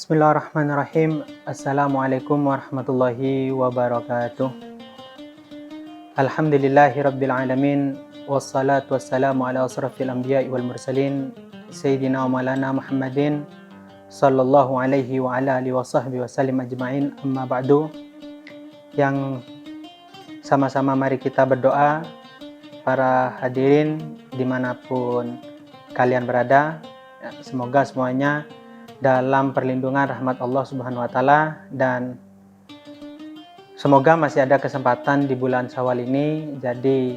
Bismillahirrahmanirrahim. Assalamualaikum warahmatullahi wabarakatuh. Alhamdulillahi rabbil alamin. Wassalatu wassalamu ala asrafil anbiya'i wal mursalin Sayyidina wa maulana Muhammadin sallallahu alaihi wa ala alihi wa sahbihi wa sallim ajma'in. Amma ba'du. Yang sama-sama mari kita berdoa, para hadirin dimanapun kalian berada, semoga semuanya dalam perlindungan rahmat Allah Subhanahu wa Ta'ala, dan semoga masih ada kesempatan di bulan Syawal ini. Jadi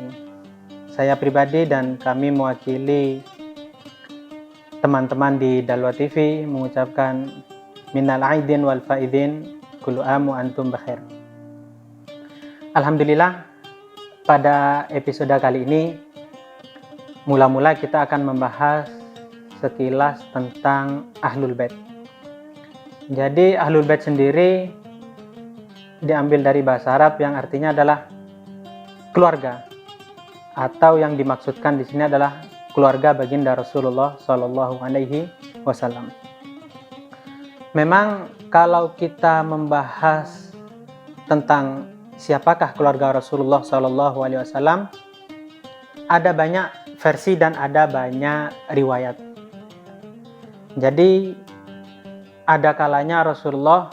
saya pribadi dan kami mewakili teman-teman di Dalwa TV mengucapkan minal aidin wal faidin, kullu amu antum bakhair. Alhamdulillah, pada episode kali ini mula-mula kita akan membahas sekilas tentang Ahlul Bait. Jadi Ahlul Bait sendiri diambil dari bahasa Arab yang artinya adalah keluarga, atau yang dimaksudkan di sini adalah keluarga baginda Rasulullah Shallallahu Alaihi Wasallam. Memang kalau kita membahas tentang siapakah keluarga Rasulullah Shallallahu Alaihi Wasallam, ada banyak versi dan ada banyak riwayat. Jadi ada kalanya Rasulullah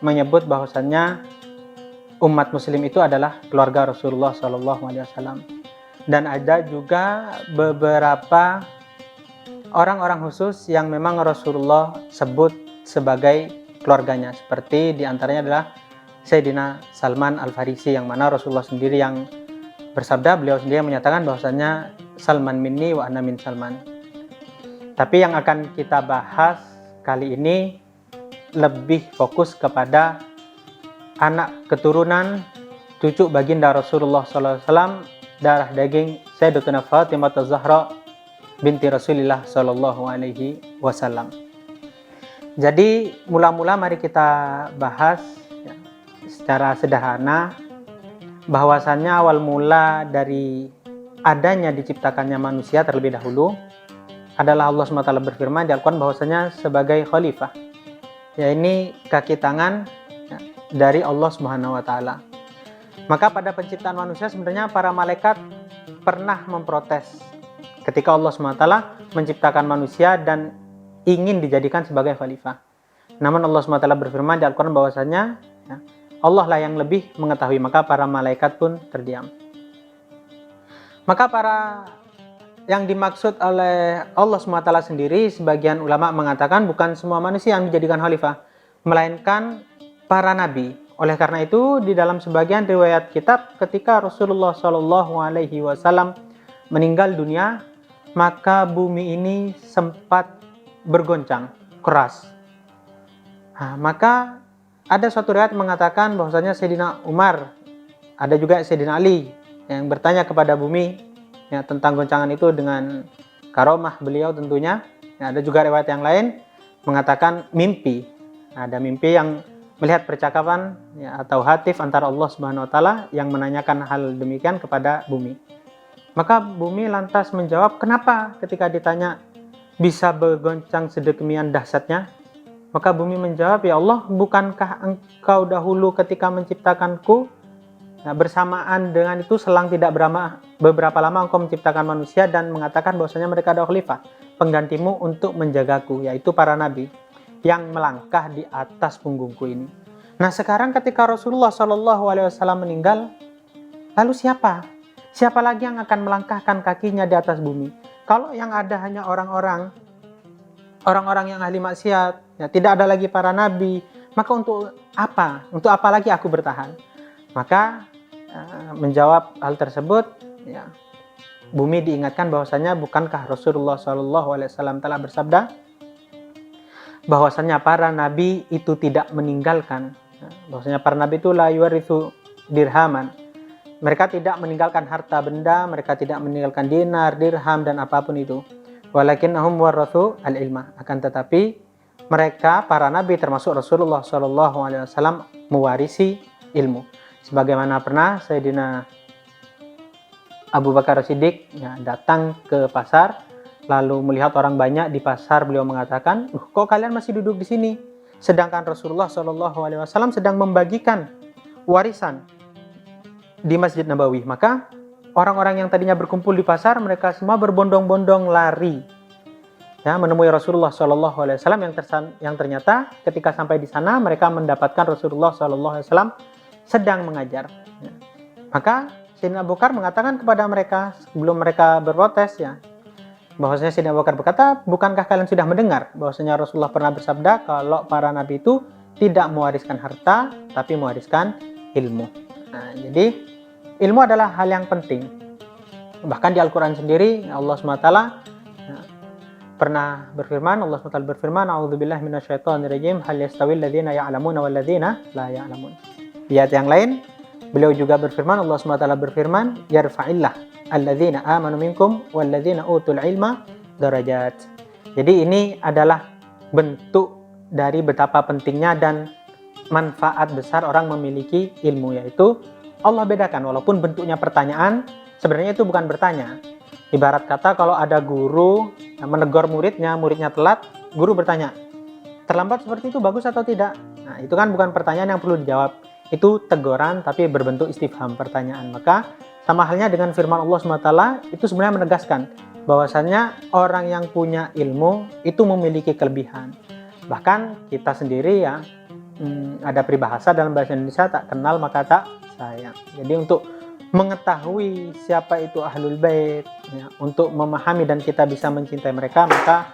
menyebut bahwasannya umat muslim itu adalah keluarga Rasulullah SAW. Dan ada juga beberapa orang-orang khusus yang memang Rasulullah sebut sebagai keluarganya. Seperti diantaranya adalah Sayyidina Salman Al-Farisi, yang mana Rasulullah sendiri yang bersabda, beliau sendiri yang menyatakan bahwasannya Salman minni wa ana min Salman. Tapi yang akan kita bahas kali ini lebih fokus kepada anak keturunan cucu baginda Rasulullah SAW, darah daging Sayyidatuna Fatimah Az-Zahra binti Rasulullah SAW. Jadi mula-mula mari kita bahas secara sederhana bahwasannya awal mula dari adanya diciptakannya manusia terlebih dahulu adalah Allah SWT berfirman di Al-Quran bahwasanya sebagai khalifah, ya ini kaki tangan dari Allah Subhanahu wa Ta'ala. Maka pada penciptaan manusia sebenarnya para malaikat pernah memprotes ketika Allah SWT menciptakan manusia dan ingin dijadikan sebagai khalifah. Namun Allah SWT berfirman di Al-Quran bahwasanya Allah lah yang lebih mengetahui, maka para malaikat pun terdiam. Maka yang dimaksud oleh Allah SWT sendiri, sebagian ulama mengatakan bukan semua manusia yang dijadikan khalifah, melainkan para nabi. Oleh karena itu, di dalam sebagian riwayat kitab, ketika Rasulullah SAW meninggal dunia, maka bumi ini sempat bergoncang keras. Maka ada suatu riwayat mengatakan bahwasanya Sayyidina Umar, ada juga Sayyidina Ali yang bertanya kepada bumi tentang goncangan itu dengan karomah beliau tentunya. Ada juga riwayat yang lain mengatakan mimpi. Ada mimpi yang melihat percakapan atau hatif antara Allah Subhanahu wa Ta'ala yang menanyakan hal demikian kepada bumi. Maka bumi lantas menjawab, kenapa ketika ditanya bisa bergoncang sedemikian dahsyatnya? Maka bumi menjawab, ya Allah, bukankah engkau dahulu ketika menciptakanku, bersamaan dengan itu selang tidak beberapa lama engkau menciptakan manusia dan mengatakan bahwasanya mereka ada khalifah penggantimu untuk menjagaku, yaitu para nabi yang melangkah di atas punggungku ini. Nah sekarang ketika Rasulullah SAW meninggal, lalu siapa lagi yang akan melangkahkan kakinya di atas bumi? Kalau yang ada hanya orang-orang yang ahli maksiat, tidak ada lagi para nabi, maka untuk apa lagi aku bertahan? Maka menjawab hal tersebut, bumi diingatkan bahwasanya bukankah Rasulullah SAW telah bersabda bahwasanya para nabi itu tidak meninggalkan, bahwasanya para nabi itu la yuwarithu dirhaman, mereka tidak meninggalkan harta benda, mereka tidak meninggalkan dinar, dirham dan apapun itu, walakinnahum warathu al-ilmah, akan tetapi mereka para nabi termasuk Rasulullah SAW mewarisi ilmu. Sebagaimana pernah Sayyidina Abu Bakar Siddiq datang ke pasar, lalu melihat orang banyak di pasar, beliau mengatakan, kok kalian masih duduk di sini? sedangkan Rasulullah SAW sedang membagikan warisan di Masjid Nabawi. Maka orang-orang yang tadinya berkumpul di pasar, mereka semua berbondong-bondong lari ya menemui Rasulullah SAW yang ternyata ketika sampai di sana mereka mendapatkan Rasulullah SAW sedang mengajar. Ya. Maka Sayyidina Abu Bakar mengatakan kepada mereka sebelum mereka berprotes ya, bahwasanya Sayyidina Abu Bakar berkata, bukankah kalian sudah mendengar bahwasanya Rasulullah pernah bersabda kalau para nabi itu tidak mewariskan harta tapi mewariskan ilmu. Nah, jadi ilmu adalah hal yang penting. Bahkan di Al-Quran sendiri Allah SWT pernah berfirman, Allah SWT berfirman, a'udzubillahi minasyaitonirrajim, hal yastawil ladzina ya'lamuna wal ladzina la ya'lamun. Di ayat yang lain beliau juga berfirman, Allah SWT berfirman, yarfa'illah alladzina amanu minkum wal ladzina utul ilma darajat. Jadi ini adalah bentuk dari betapa pentingnya dan manfaat besar orang memiliki ilmu, yaitu Allah bedakan walaupun bentuknya pertanyaan, sebenarnya itu bukan bertanya. Ibarat kata kalau ada guru yang menegur muridnya telat, guru bertanya, terlambat seperti itu bagus atau tidak? Nah, itu kan bukan pertanyaan yang perlu dijawab. Itu teguran tapi berbentuk istifham, pertanyaan. Maka sama halnya dengan firman Allah SWT, itu sebenarnya menegaskan bahwasannya orang yang punya ilmu itu memiliki kelebihan. Bahkan kita sendiri ya, ada peribahasa dalam bahasa Indonesia, tak kenal maka tak sayang. Jadi untuk mengetahui siapa itu Ahlul Bait ya, untuk memahami dan kita bisa mencintai mereka, maka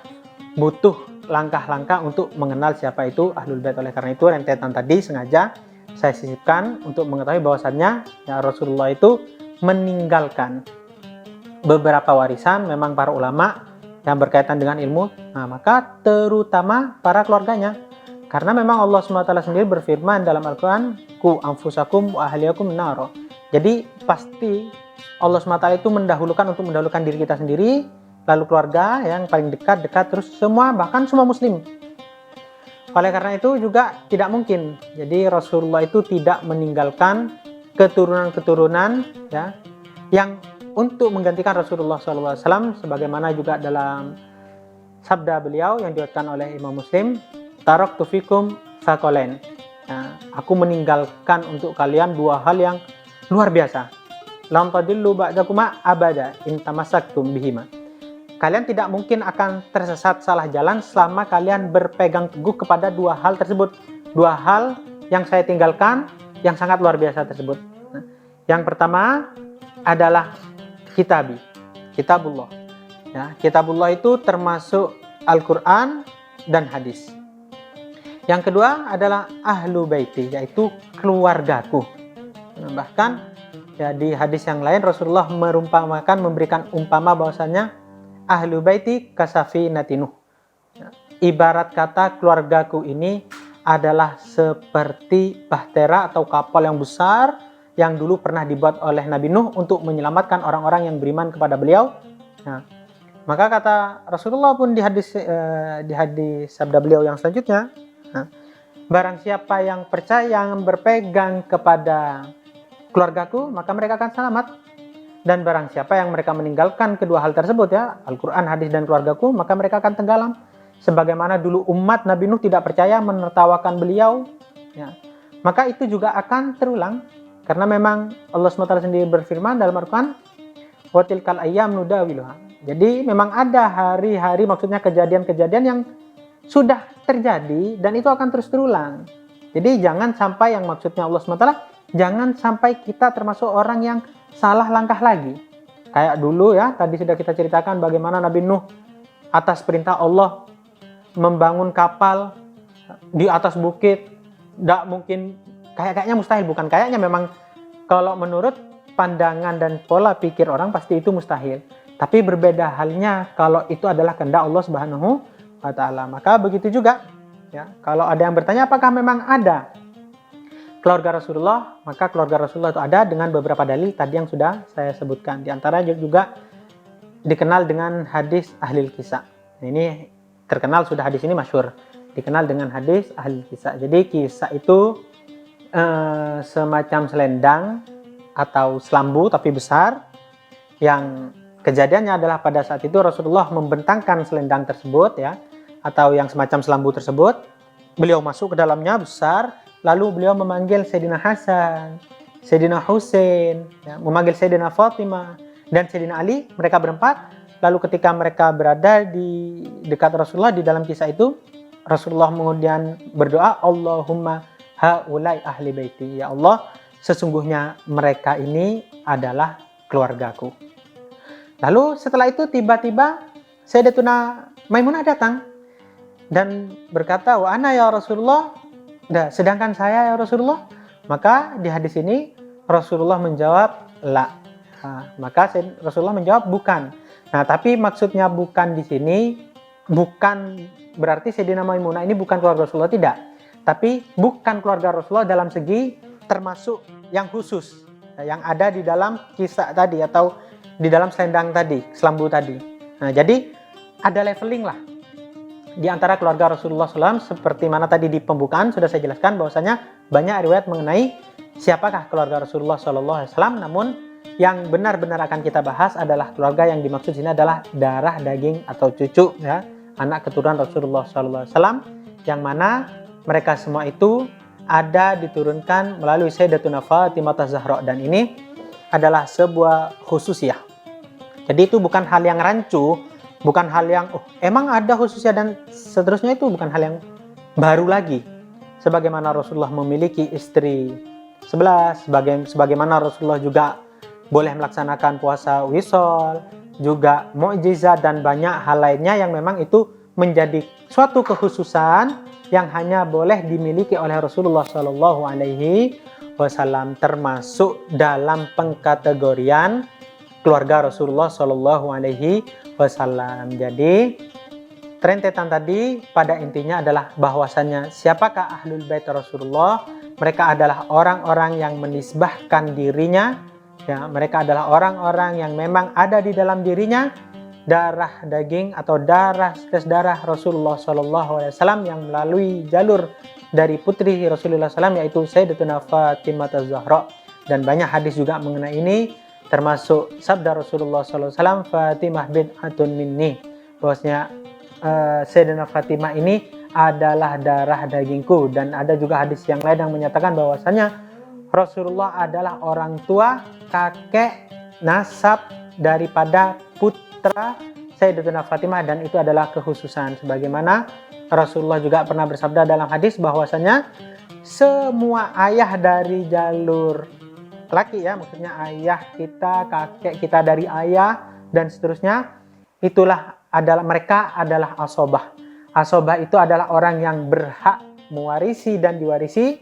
butuh langkah-langkah untuk mengenal siapa itu Ahlul Bait. Oleh karena itu rentetan tadi sengaja saya sisipkan untuk mengetahui bahwasannya ya, Rasulullah itu meninggalkan beberapa warisan memang para ulama yang berkaitan dengan ilmu, nah maka terutama para keluarganya, karena memang Allah SWT sendiri berfirman dalam Al-Quran, ku anfusakum wa ahliyakum naro. Jadi pasti Allah SWT itu mendahulukan diri kita sendiri, lalu keluarga yang paling dekat, terus semua, bahkan semua muslim. Oleh karena itu juga tidak mungkin, jadi Rasulullah itu tidak meninggalkan keturunan-keturunan ya, yang untuk menggantikan Rasulullah SAW, sebagaimana juga dalam sabda beliau yang diriwayatkan oleh Imam Muslim, taraktu fikum tsaqalain. Nah, aku meninggalkan untuk kalian dua hal yang luar biasa. Lam tadillu ba'dakuma abada in tamassaktum bihima. Kalian tidak mungkin akan tersesat salah jalan selama kalian berpegang teguh kepada dua hal tersebut. Dua hal yang saya tinggalkan yang sangat luar biasa tersebut. Nah, yang pertama adalah kitabullah. Ya, kitabullah itu termasuk Al-Quran dan hadis. Yang kedua adalah ahlu baiti, yaitu keluargaku. Bahkan ya, di hadis yang lain Rasulullah memberikan umpama bahwasannya ahlu baiti kasafinatin Nuh. Ibarat kata keluargaku ini adalah seperti bahtera atau kapal yang besar yang dulu pernah dibuat oleh Nabi Nuh untuk menyelamatkan orang-orang yang beriman kepada beliau. Nah, maka kata Rasulullah pun di hadis sabda beliau yang selanjutnya, nah, barang siapa yang percaya, yang berpegang kepada keluargaku, maka mereka akan selamat. Dan barang siapa yang mereka meninggalkan kedua hal tersebut ya, Al-Quran, hadis, dan keluargaku, maka mereka akan tenggelam. Sebagaimana dulu umat Nabi Nuh tidak percaya, menertawakan beliau ya, maka itu juga akan terulang. Karena memang Allah SWT sendiri berfirman dalam Al-Quran, wa tilkal ayyam nudawiluha. Jadi memang ada hari-hari, maksudnya kejadian-kejadian yang sudah terjadi dan itu akan terus terulang. Jadi jangan sampai, yang maksudnya Allah SWT, jangan sampai kita termasuk orang yang salah langkah lagi. Kayak dulu ya, tadi sudah kita ceritakan bagaimana Nabi Nuh atas perintah Allah membangun kapal di atas bukit. Tidak mungkin, kayaknya mustahil, bukan kayaknya, memang kalau menurut pandangan dan pola pikir orang pasti itu mustahil. Tapi berbeda halnya kalau itu adalah kehendak Allah Subhanahu wa Ta'ala. Maka begitu juga ya, kalau ada yang bertanya apakah memang ada keluarga Rasulullah, maka keluarga Rasulullah itu ada dengan beberapa dalil tadi yang sudah saya sebutkan. Di antara juga dikenal dengan hadis ahlil kisah. Ini terkenal, sudah hadis ini masyhur, dikenal dengan hadis ahlil kisah. Jadi kisah itu semacam selendang atau selambu tapi besar, yang kejadiannya adalah pada saat itu Rasulullah membentangkan selendang tersebut ya, atau yang semacam selambu tersebut beliau masuk ke dalamnya besar, lalu beliau memanggil Sayyidina Hasan, Sayyidina Husain, ya, memanggil Sayyidina Fatimah dan Sayyidina Ali, mereka berempat. Lalu ketika mereka berada di dekat Rasulullah di dalam kisah itu, Rasulullah kemudian berdoa, Allahumma haulai ahli baiti, ya Allah, sesungguhnya mereka ini adalah keluargaku. Lalu setelah itu tiba-tiba Sayyidatuna Maimunah datang dan berkata, wa ana ya Rasulullah, sedangkan saya ya Rasulullah. Maka di hadis ini Rasulullah menjawab la. Maka Rasulullah menjawab bukan. Nah, tapi maksudnya bukan di sini bukan berarti Sayyidina Maimunah ini bukan keluarga Rasulullah, tidak. Tapi bukan keluarga Rasulullah dalam segi termasuk yang khusus, yang ada di dalam kisah tadi atau di dalam selendang tadi, selambu tadi. Nah, jadi ada leveling lah di antara keluarga Rasulullah SAW, seperti mana tadi di pembukaan sudah saya jelaskan bahwasanya banyak riwayat mengenai siapakah keluarga Rasulullah SAW. Namun yang benar-benar akan kita bahas adalah keluarga yang dimaksud sini adalah darah daging atau cucu, ya, anak keturunan Rasulullah SAW, yang mana mereka semua itu ada diturunkan melalui Sayyidatuna Fatimah Az-Zahra, dan ini adalah sebuah khususiyah. Jadi itu bukan hal yang rancu, bukan hal yang emang ada khususnya dan seterusnya, itu bukan hal yang baru lagi. Sebagaimana Rasulullah memiliki istri 11, sebagaimana Rasulullah juga boleh melaksanakan puasa wisol, juga mukjizat dan banyak hal lainnya yang memang itu menjadi suatu kekhususan yang hanya boleh dimiliki oleh Rasulullah Shallallahu Alaihi Wasallam, termasuk dalam pengkategorian keluarga Rasulullah Shallallahu Alaihi Wasallam. Jadi rentetan tadi pada intinya adalah bahwasannya siapakah ahlul bait Rasulullah? Mereka adalah orang-orang yang menisbahkan dirinya, ya, mereka adalah orang-orang yang memang ada di dalam dirinya darah daging atau darah Rasulullah SAW yang melalui jalur dari putri Rasulullah SAW, yaitu Sayyidatuna Fatimah Az-Zahra. Dan banyak hadis juga mengenai ini, termasuk sabda Rasulullah SAW, Fatimah bid'atun minni, bahwasanya Sayyidatuna Fatimah ini adalah darah dagingku. Dan ada juga hadis yang lain yang menyatakan bahwasanya Rasulullah adalah orang tua, kakek, nasab daripada putra Sayyidatuna Fatimah, dan itu adalah kekhususan. Sebagaimana Rasulullah juga pernah bersabda dalam hadis bahwasanya semua ayah dari jalur laki, ya, maksudnya ayah kita, kakek kita dari ayah dan seterusnya, mereka adalah asobah. Asobah itu adalah orang yang berhak mewarisi dan diwarisi,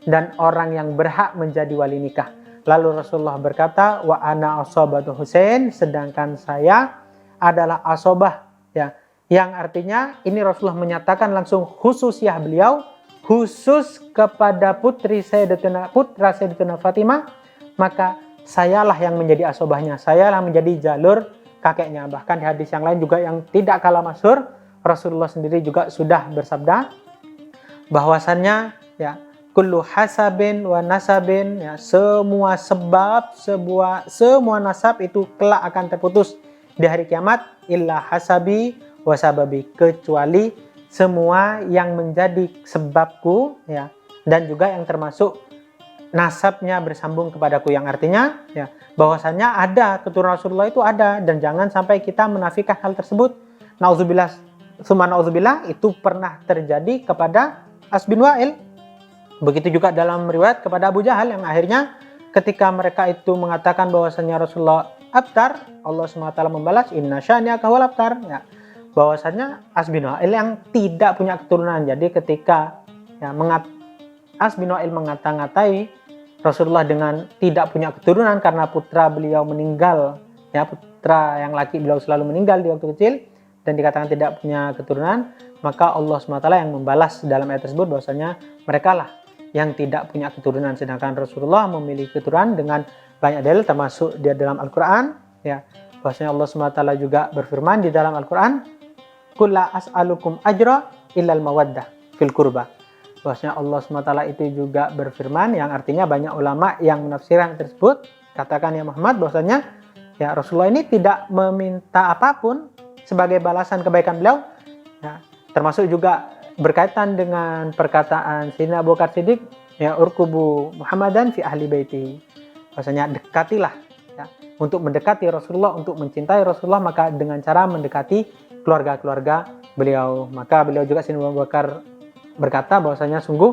dan orang yang berhak menjadi wali nikah. Lalu Rasulullah berkata, wa ana asobatu Husain, sedangkan saya adalah asobah, ya, yang artinya ini Rasulullah menyatakan langsung khususiyah beliau khusus kepada putra Sayyidatuna Fatimah, maka sayalah yang menjadi asobahnya, sayalah menjadi jalur kakeknya. Bahkan di hadis yang lain juga yang tidak kalah masyhur, Rasulullah sendiri juga sudah bersabda bahwasannya, ya, kullu hasabin wa nasabin, ya, semua sebab, semua nasab itu kelak akan terputus di hari kiamat, illa hasabi wa sababi, kecuali semua yang menjadi sebabku, ya, dan juga yang termasuk nasabnya bersambung kepadaku, yang artinya, ya, bahwasanya ada keturunan Rasulullah itu ada, dan jangan sampai kita menafikan hal tersebut. Nauzubillah summa nauzubillah, itu pernah terjadi kepada As bin Wa'il. Begitu juga dalam riwayat kepada Abu Jahal, yang akhirnya ketika mereka itu mengatakan bahwasanya Rasulullah abtar, Allah SWT membalas inna syani'aka huwal abtar, ya, bahwasanya As bin Wa'il yang tidak punya keturunan. Jadi ketika, ya, As bin Wa'il ngata-ngatai Rasulullah dengan tidak punya keturunan karena putra beliau meninggal, ya, putra yang laki beliau selalu meninggal di waktu kecil dan dikatakan tidak punya keturunan, maka Allah SWT yang membalas dalam ayat tersebut bahwasanya mereka lah yang tidak punya keturunan, sedangkan Rasulullah memiliki keturunan dengan banyak dalil, termasuk di dalam Al-Quran, ya, bahwasanya Allah SWT juga berfirman di dalam Al-Quran, qul la as'alukum ajra illal mawaddah fil qurba, bahwasanya Allah SWT itu juga berfirman, yang artinya banyak ulama yang menafsirkan tersebut, katakan ya Muhammad bahwasanya, ya, Rasulullah ini tidak meminta apapun sebagai balasan kebaikan beliau, ya, termasuk juga berkaitan dengan perkataan Sayyidina Abu Bakar Siddiq, ya urkubu Muhammadan fi ahli baiti, bahwasanya dekatilah ya, untuk mendekati Rasulullah, untuk mencintai Rasulullah, maka dengan cara mendekati keluarga-keluarga beliau. Maka beliau juga, Sayyidina Abu Bakar berkata bahwasanya sungguh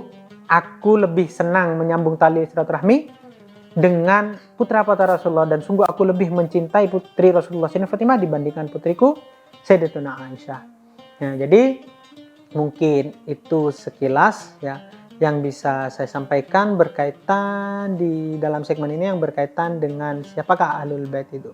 aku lebih senang menyambung tali silaturahmi dengan putra-putra Rasulullah, dan sungguh aku lebih mencintai putri Rasulullah Sayyidatina Fatimah dibandingkan putriku Sayyidatuna Aisyah. Ya, jadi mungkin itu sekilas ya yang bisa saya sampaikan berkaitan di dalam segmen ini, yang berkaitan dengan siapakah Ahlul Bait itu.